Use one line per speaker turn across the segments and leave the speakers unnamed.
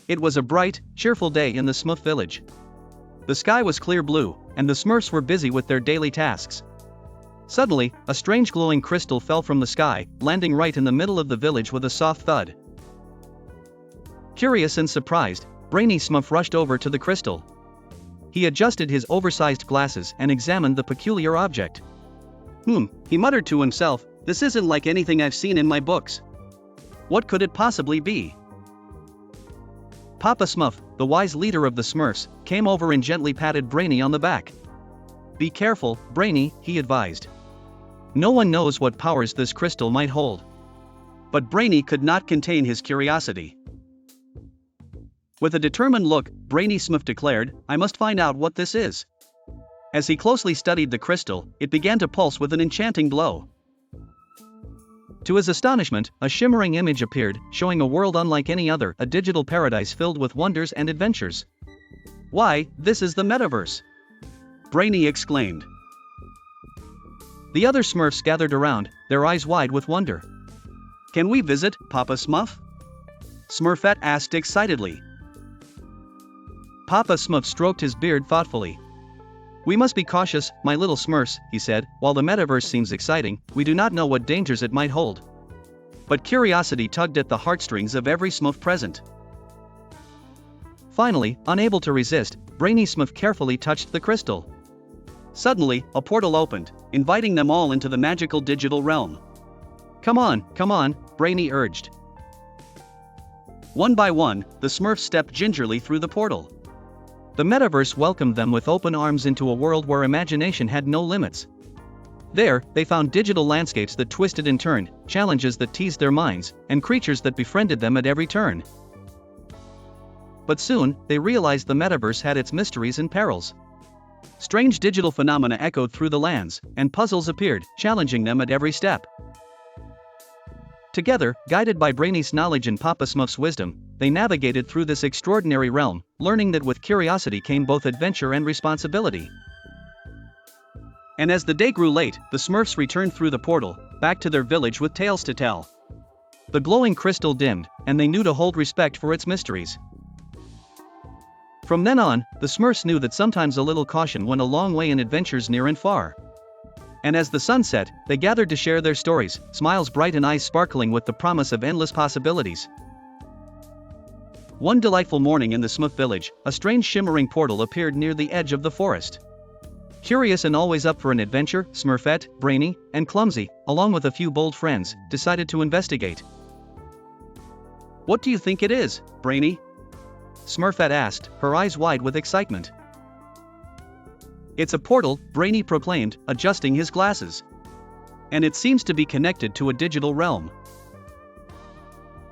It was a bright, cheerful day in the Smurf Village. The sky was clear blue, and the Smurfs were busy with their daily tasks. Suddenly, a strange glowing crystal fell from the sky, landing right in the middle of the village with a soft thud. Curious and surprised, Brainy Smurf rushed over to the crystal. He adjusted his oversized glasses and examined the peculiar object. He muttered to himself, "This isn't like anything I've seen in my books. What could it possibly be?" Papa Smurf, the wise leader of the Smurfs, came over and gently patted Brainy on the back. "Be careful, Brainy," he advised. "No one knows what powers this crystal might hold." But Brainy could not contain his curiosity. With a determined look, Brainy Smurf declared, "I must find out what this is." As he closely studied the crystal, it began to pulse with an enchanting glow. To his astonishment, a shimmering image appeared, showing a world unlike any other, a digital paradise filled with wonders and adventures. "Why, this is the metaverse!" Brainy exclaimed. The other Smurfs gathered around, their eyes wide with wonder. "Can we visit, Papa Smurf?" Smurfette asked excitedly. Papa Smurf stroked his beard thoughtfully. "We must be cautious, my little Smurfs," he said. "While the metaverse seems exciting, we do not know what dangers it might hold." But curiosity tugged at the heartstrings of every Smurf present. Finally, unable to resist, Brainy Smurf carefully touched the crystal. Suddenly, a portal opened, inviting them all into the magical digital realm. Come on, Brainy urged. One by one, the Smurfs stepped gingerly through the portal. The metaverse welcomed them with open arms into a world where imagination had no limits. There, they found digital landscapes that twisted and turned, challenges that teased their minds, and creatures that befriended them at every turn. But soon, they realized the metaverse had its mysteries and perils. Strange digital phenomena echoed through the lands, and puzzles appeared, challenging them at every step. Together, guided by Brainy's knowledge and Papa Smurf's wisdom, they navigated through this extraordinary realm, learning that with curiosity came both adventure and responsibility. And as the day grew late, the Smurfs returned through the portal, back to their village with tales to tell. The glowing crystal dimmed, and they knew to hold respect for its mysteries. From then on, the Smurfs knew that sometimes a little caution went a long way in adventures near and far. And as the sun set, they gathered to share their stories, smiles bright and eyes sparkling with the promise of endless possibilities. One delightful morning in the Smurf Village, a strange shimmering portal appeared near the edge of the forest. Curious and always up for an adventure, Smurfette, Brainy, and Clumsy, along with a few bold friends, decided to investigate. "What do you think it is, Brainy?" Smurfette asked, her eyes wide with excitement. "It's a portal," Brainy proclaimed, adjusting his glasses. "And it seems to be connected to a digital realm."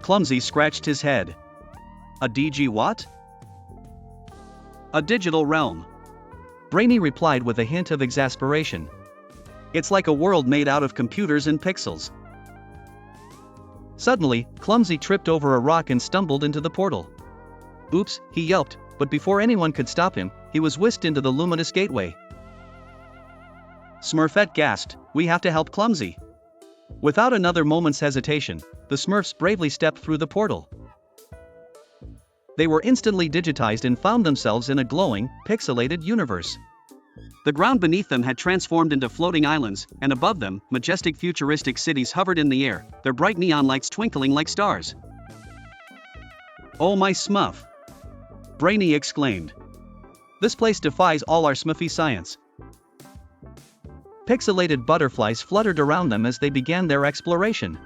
Clumsy scratched his head. "A DG what?" "A digital realm," Brainy replied with a hint of exasperation. "It's like a world made out of computers and pixels." Suddenly, Clumsy tripped over a rock and stumbled into the portal. "Oops," he yelped, but before anyone could stop him, he was whisked into the luminous gateway. Smurfette gasped, "We have to help Clumsy." Without another moment's hesitation, the Smurfs bravely stepped through the portal. They were instantly digitized and found themselves in a glowing, pixelated universe. The ground beneath them had transformed into floating islands, and above them, majestic futuristic cities hovered in the air, their bright neon lights twinkling like stars. "Oh my Smurf!" Brainy exclaimed. "This place defies all our Smurfy science." Pixelated butterflies fluttered around them as they began their exploration.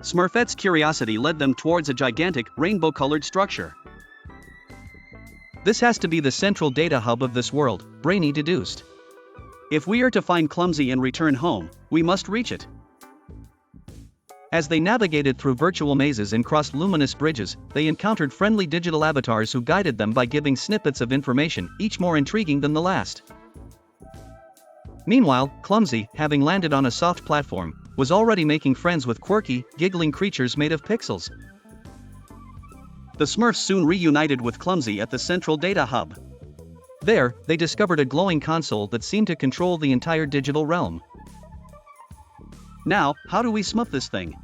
Smurfette's curiosity led them towards a gigantic, rainbow-colored structure. "This has to be the central data hub of this world," Brainy deduced. "If we are to find Clumsy and return home, we must reach it." As they navigated through virtual mazes and crossed luminous bridges, they encountered friendly digital avatars who guided them by giving snippets of information, each more intriguing than the last. Meanwhile, Clumsy, having landed on a soft platform, was already making friends with quirky, giggling creatures made of pixels. The Smurfs soon reunited with Clumsy at the central data hub. There, they discovered a glowing console that seemed to control the entire digital realm. "Now, how do we smurf this thing?"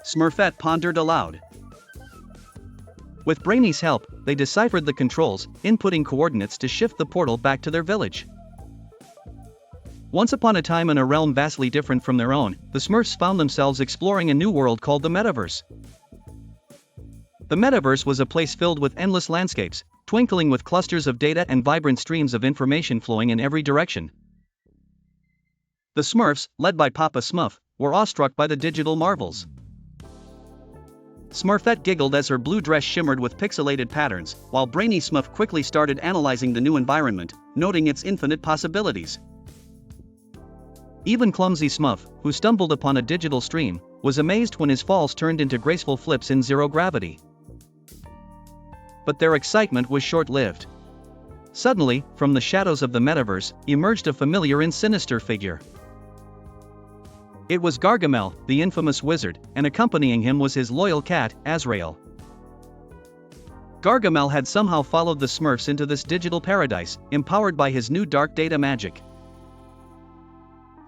Smurfette pondered aloud. With Brainy's help, they deciphered the controls, inputting coordinates to shift the portal back to their village. Once upon a time in a realm vastly different from their own, the Smurfs found themselves exploring a new world called the Metaverse. The Metaverse was a place filled with endless landscapes, twinkling with clusters of data and vibrant streams of information flowing in every direction. The Smurfs, led by Papa Smurf, were awestruck by the digital marvels. Smurfette giggled as her blue dress shimmered with pixelated patterns, while Brainy Smurf quickly started analyzing the new environment, noting its infinite possibilities. Even Clumsy Smurf, who stumbled upon a digital stream, was amazed when his falls turned into graceful flips in zero gravity. But their excitement was short-lived. Suddenly, from the shadows of the Metaverse, emerged a familiar and sinister figure. It was Gargamel, the infamous wizard, and accompanying him was his loyal cat, Azrael. Gargamel had somehow followed the Smurfs into this digital paradise, empowered by his new dark data magic.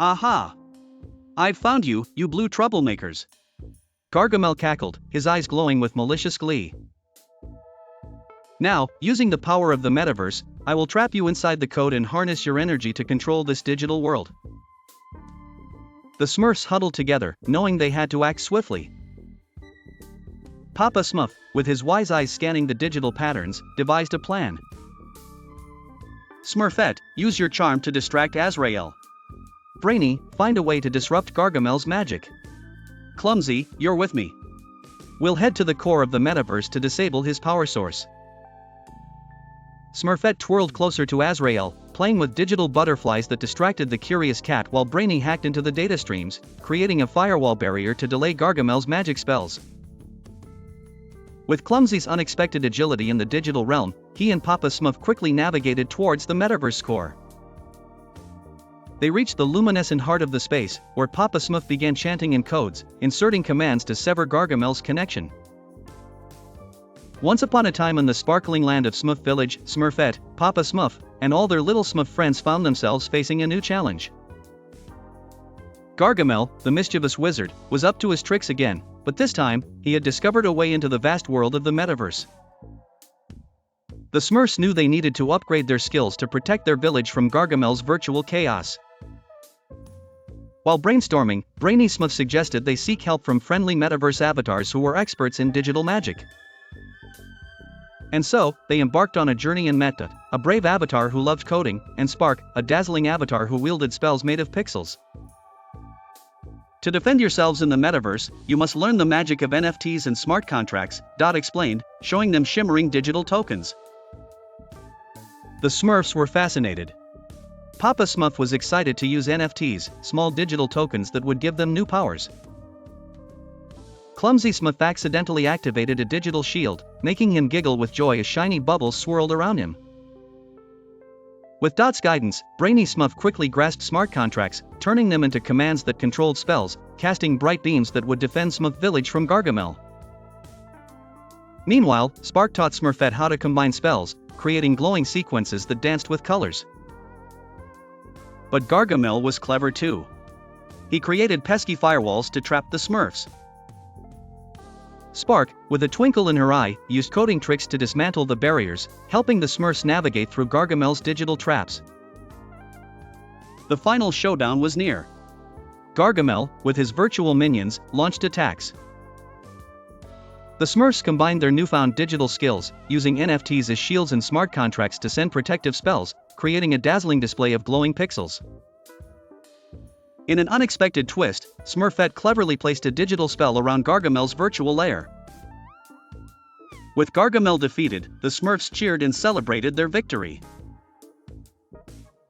"Aha! I've found you, you blue troublemakers!" Gargamel cackled, his eyes glowing with malicious glee. "Now, using the power of the Metaverse, I will trap you inside the code and harness your energy to control this digital world." The Smurfs huddled together, knowing they had to act swiftly. Papa Smurf, with his wise eyes scanning the digital patterns, devised a plan. "Smurfette, use your charm to distract Azrael. Brainy, find a way to disrupt Gargamel's magic. Clumsy, you're with me. We'll head to the core of the Metaverse to disable his power source." Smurfette twirled closer to Azrael, playing with digital butterflies that distracted the curious cat while Brainy hacked into the data streams, creating a firewall barrier to delay Gargamel's magic spells. With Clumsy's unexpected agility in the digital realm, he and Papa Smurf quickly navigated towards the Metaverse core. They reached the luminescent heart of the space, where Papa Smurf began chanting in codes, inserting commands to sever Gargamel's connection. Once upon a time in the sparkling land of Smurf Village, Smurfette, Papa Smurf, and all their little Smurf friends found themselves facing a new challenge. Gargamel, the mischievous wizard, was up to his tricks again, but this time, he had discovered a way into the vast world of the Metaverse. The Smurfs knew they needed to upgrade their skills to protect their village from Gargamel's virtual chaos. While brainstorming, Brainy Smurf suggested they seek help from friendly Metaverse avatars who were experts in digital magic. And so, they embarked on a journey and met Dot, a brave avatar who loved coding, and Spark, a dazzling avatar who wielded spells made of pixels. "To defend yourselves in the Metaverse, you must learn the magic of NFTs and smart contracts," Dot explained, showing them shimmering digital tokens. The Smurfs were fascinated. Papa Smurf was excited to use NFTs, small digital tokens that would give them new powers. Clumsy Smurf accidentally activated a digital shield, making him giggle with joy as shiny bubbles swirled around him. With Dot's guidance, Brainy Smurf quickly grasped smart contracts, turning them into commands that controlled spells, casting bright beams that would defend Smurf Village from Gargamel. Meanwhile, Spark taught Smurfette how to combine spells, creating glowing sequences that danced with colors. But Gargamel was clever too. He created pesky firewalls to trap the Smurfs. Spark, with a twinkle in her eye, used coding tricks to dismantle the barriers, helping the Smurfs navigate through Gargamel's digital traps. The final showdown was near. Gargamel, with his virtual minions, launched attacks. The Smurfs combined their newfound digital skills, using NFTs as shields and smart contracts to send protective spells, creating a dazzling display of glowing pixels. In an unexpected twist, Smurfette cleverly placed a digital spell around Gargamel's virtual lair. With Gargamel defeated, the Smurfs cheered and celebrated their victory.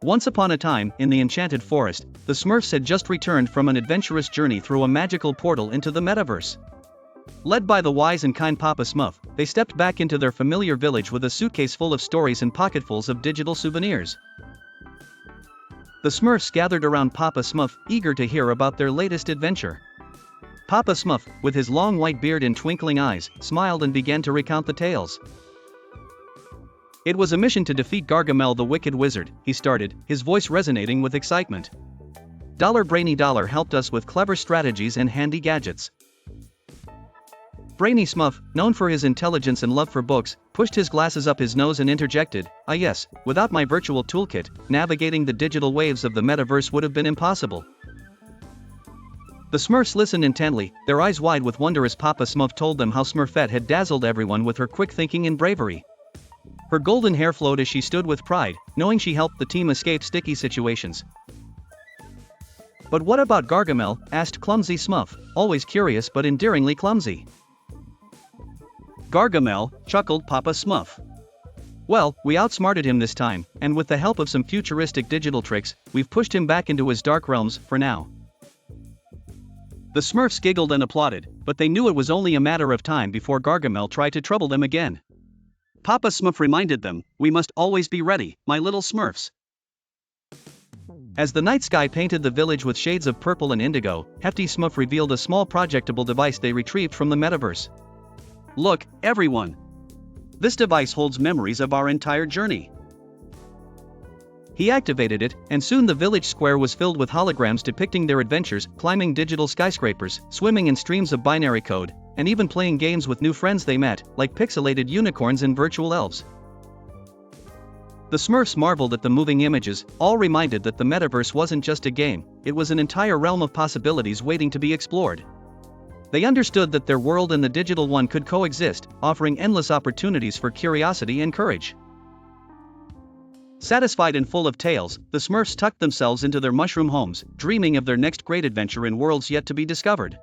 Once upon a time, in the Enchanted Forest, the Smurfs had just returned from an adventurous journey through a magical portal into the Metaverse. Led by the wise and kind Papa Smurf, they stepped back into their familiar village with a suitcase full of stories and pocketfuls of digital souvenirs. The Smurfs gathered around Papa Smurf, eager to hear about their latest adventure. Papa Smurf, with his long white beard and twinkling eyes, smiled and began to recount the tales. It was a mission to defeat Gargamel the Wicked Wizard, he started, his voice resonating with excitement. Brainy helped us with clever strategies and handy gadgets. Brainy Smurf, known for his intelligence and love for books, pushed his glasses up his nose and interjected, "Ah yes, without my virtual toolkit, navigating the digital waves of the metaverse would have been impossible." The Smurfs listened intently, their eyes wide with wonder as Papa Smurf told them how Smurfette had dazzled everyone with her quick thinking and bravery. Her golden hair flowed as she stood with pride, knowing she helped the team escape sticky situations. "But what about Gargamel?" asked Clumsy Smurf, always curious but endearingly clumsy. "Gargamel," chuckled Papa Smurf. "Well, we outsmarted him this time, and with the help of some futuristic digital tricks, we've pushed him back into his dark realms, for now." The Smurfs giggled and applauded, but they knew it was only a matter of time before Gargamel tried to trouble them again. Papa Smurf reminded them, "We must always be ready, my little Smurfs." As the night sky painted the village with shades of purple and indigo, Hefty Smurf revealed a small projectable device they retrieved from the metaverse. "Look, everyone! This device holds memories of our entire journey." He activated it, and soon the village square was filled with holograms depicting their adventures, climbing digital skyscrapers, swimming in streams of binary code, and even playing games with new friends they met, like pixelated unicorns and virtual elves. The Smurfs marveled at the moving images, all reminded that the metaverse wasn't just a game, it was an entire realm of possibilities waiting to be explored. They understood that their world and the digital one could coexist, offering endless opportunities for curiosity and courage. Satisfied and full of tales, the Smurfs tucked themselves into their mushroom homes, dreaming of their next great adventure in worlds yet to be discovered.